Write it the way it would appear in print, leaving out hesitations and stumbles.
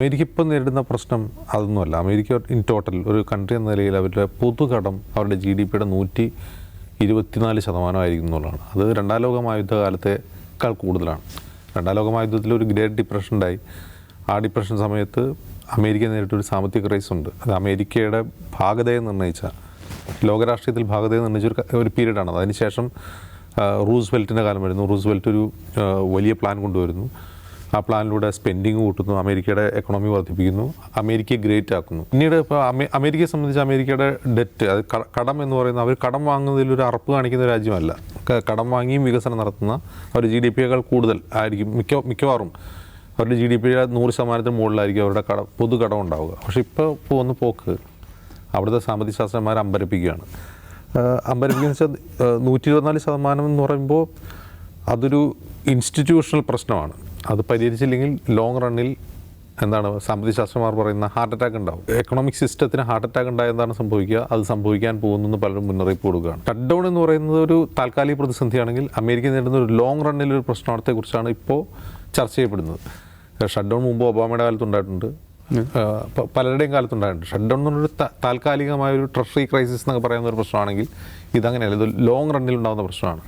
America ഇപ്പം നേരിടുന്ന പ്രശ്നം അതൊന്നുമല്ല. അമേരിക്ക ഇൻ ടോട്ടൽ ഒരു കൺട്രി എന്ന നിലയിൽ അവരുടെ പൊതുകടം അവരുടെ GDP-യുടെ 124% ആയിരിക്കും എന്നുള്ളതാണ്. അത് രണ്ടാം ലോക മഹായുദ്ധകാലത്തേക്കാൾ കൂടുതലാണ്. രണ്ടാം ലോക മഹായുദ്ധത്തിൽ ഒരു ഗ്രേറ്റ് ഡിപ്രഷൻ ഉണ്ടായി. ആ ഡിപ്രഷൻ സമയത്ത് അമേരിക്ക നേരിട്ടൊരു സാമ്പത്തിക ക്രൈസിസ് ഉണ്ട്. അത് അമേരിക്കയുടെ ഭാഗതയെ നിർണ്ണയിച്ച, ലോകരാഷ്ട്രീയത്തിൽ ഭാഗതയെ നിർണ്ണയിച്ച ഒരു പീരീഡാണ്. അതിനുശേഷം റൂസ്വെൽറ്റിൻ്റെ കാലം വരുന്നു. റൂസ്വെൽറ്റ് ഒരു വലിയ പ്ലാൻ കൊണ്ടുവരുന്നു. ആ പ്ലാനിലൂടെ സ്പെൻഡിങ് കൂട്ടുന്നു, അമേരിക്കയുടെ എക്കണോമി വർദ്ധിപ്പിക്കുന്നു, അമേരിക്കയെ ഗ്രേറ്റ് ആക്കുന്നു. പിന്നീട് ഇപ്പോൾ അമേരിക്കയെ സംബന്ധിച്ച് അമേരിക്കയുടെ ഡെറ്റ്, അത് കടം എന്ന് പറയുന്നത്, അവർ കടം വാങ്ങുന്നതിൽ ഒരു അറപ്പ് കാണിക്കുന്ന രാജ്യമല്ല. കടം വാങ്ങിയും വികസനം നടത്തുന്ന അവർ GDP-യേക്കാൾ കൂടുതൽ ആയിരിക്കും മിക്കവാറും അവരുടെ GDP-യുടെ 100% മുകളിലായിരിക്കും അവരുടെ പൊതുകടം ഉണ്ടാവുക. പക്ഷേ ഇപ്പോൾ പോകുന്ന പോക്ക് അവിടുത്തെ സാമ്പത്തിക ശാസ്ത്രജ്ഞന്മാർ അമ്പരപ്പിക്കുകയാണ്. അമ്പരപ്പിക്കുക എന്ന് വെച്ചാൽ 124% എന്ന് പറയുമ്പോൾ അതൊരു ഇൻസ്റ്റിറ്റ്യൂഷണൽ പ്രശ്നമാണ്. അത് പരിഹരിച്ചില്ലെങ്കിൽ ലോങ് റണ്ണിൽ സാമ്പത്തിക ശാസ്ത്രജ്ഞന്മാർ പറയുന്ന ഹാർട്ട് അറ്റാക്ക് ഉണ്ടാവും. എക്കണോമിക് സിസ്റ്റത്തിന് ഹാർട്ട് അറ്റാക്ക് ഉണ്ടായ എന്താണ് സംഭവിക്കുക, അത് സംഭവിക്കാൻ പോകുന്നു പലരും മുന്നറിയിപ്പ് കൊടുക്കുകയാണ്. ഷട്ട് ഡൗൺ എന്ന് പറയുന്നത് ഒരു താൽക്കാലിക പ്രതിസന്ധിയാണെങ്കിൽ അമേരിക്ക നേരിടുന്ന ഒരു ലോങ് റണ്ണിലൊരു പ്രശ്നത്തെക്കുറിച്ചാണ് ഇപ്പോൾ ചർച്ച ചെയ്യപ്പെടുന്നത്. ഷട്ട് ഡൗൺ മുമ്പ് ഒബാമയുടെ കാലത്തുണ്ടായിട്ടുണ്ട്, പലരുടെയും കാലത്തുണ്ടായിട്ടുണ്ട്. ഷട്ട് ഡൗൺ എന്ന് പറഞ്ഞൊരു താൽക്കാലികമായ ഒരു ട്രഷറി ക്രൈസിസ് എന്നൊക്കെ പറയുന്ന ഒരു പ്രശ്നമാണെങ്കിൽ ഇതങ്ങനെയല്ല, ഇത് ലോങ് റണ്ണിൽ ഉണ്ടാകുന്ന പ്രശ്നമാണ്.